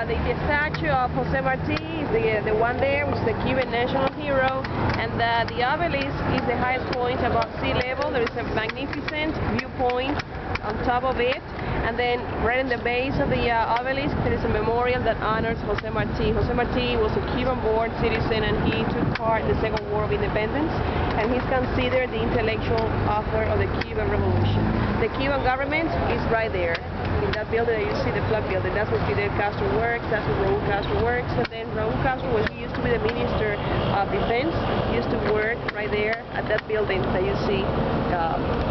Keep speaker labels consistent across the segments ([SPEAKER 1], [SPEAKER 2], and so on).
[SPEAKER 1] the statue of Jose Marti is the one there, which is the Cuban national hero, and the obelisk is the highest point above sea level. There is a magnificent viewpoint on top of it, and then right in the base of the obelisk there is a memorial that honors Jose Marti. Jose Marti was a Cuban-born citizen, and he took part in the Second War of Independence, and he's considered the intellectual author of the Cuban Revolution. The Cuban government is right there in that building that you see, the flag building. That's where Fidel Castro works, that's where Raúl Castro works, and then Raúl Castro, when he used to be the Minister of Defense, used to work right there at that building that you see,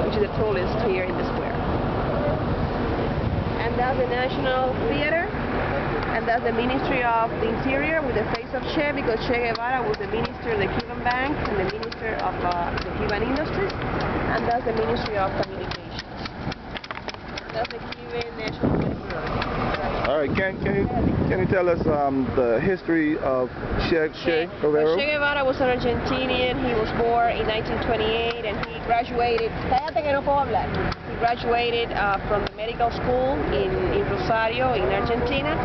[SPEAKER 1] which is the tallest here in the square. And that's the National Theater, and that's the Ministry of the Interior with the face of Che, because Che Guevara was the Minister of the Cuban Bank and the Minister of the Cuban Industries, and that's the Ministry of Communications. That's the Cuban National Monuments.
[SPEAKER 2] All right, can you tell us the history of Che Guevara?
[SPEAKER 1] Che Guevara was an Argentinian. He was born in 1928, and he graduated. He graduated from the medical school in Rosario, in Argentina.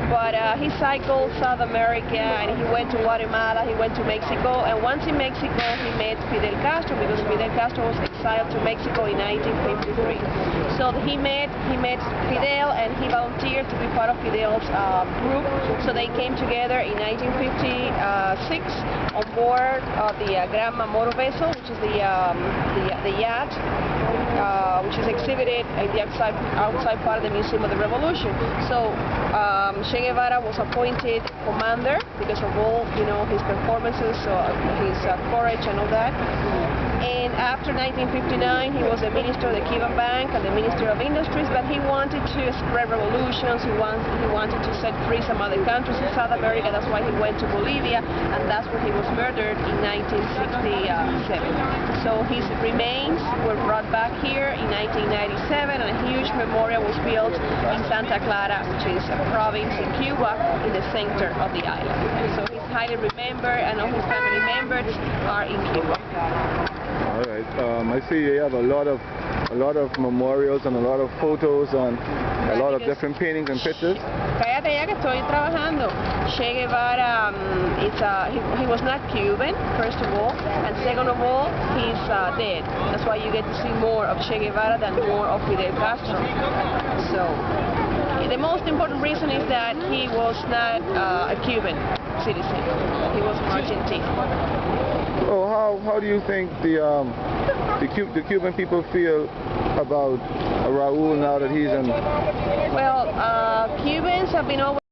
[SPEAKER 1] But he cycled South America, and he went to Guatemala, he went to Mexico, and once in Mexico he met Fidel Castro, because Fidel Castro was exiled to Mexico in 1953. So he met Fidel, and he volunteered to be part of Fidel's group. So they came together in 1956 on board of the Gran Mamoro vessel, which is the yacht, which is exhibited in the outside part of the Museum of the Revolution. So Che Guevara was appointed commander because of all, his performances, his courage and all that. And after 1959, he was the Minister of the Cuban Bank and the Minister of Industries, but he wanted to spread revolutions. He wanted to set free some other countries in South America. That's why he went to Bolivia, and that's where he was murdered in 1967. So his remains were brought back here in 1997, and a huge memorial was built in Santa Clara, which is a province in Cuba, in the center of the island. And so he's highly remembered, and all his family members are in Cuba.
[SPEAKER 2] All right. I see you have a lot of memorials and a lot of photos and a lot of different paintings and pictures.
[SPEAKER 1] Cállate ya que estoy trabajando. Che Guevara, he was not Cuban, first of all, and second of all, he's dead. That's why you get to see more of Che Guevara than more of Fidel Castro. So the most important reason is that he was not a Cuban citizen. He was from Argentina.
[SPEAKER 2] Oh, how do you think the Cuban people feel about Raúl now that he's in?
[SPEAKER 1] Well, Cubans have been always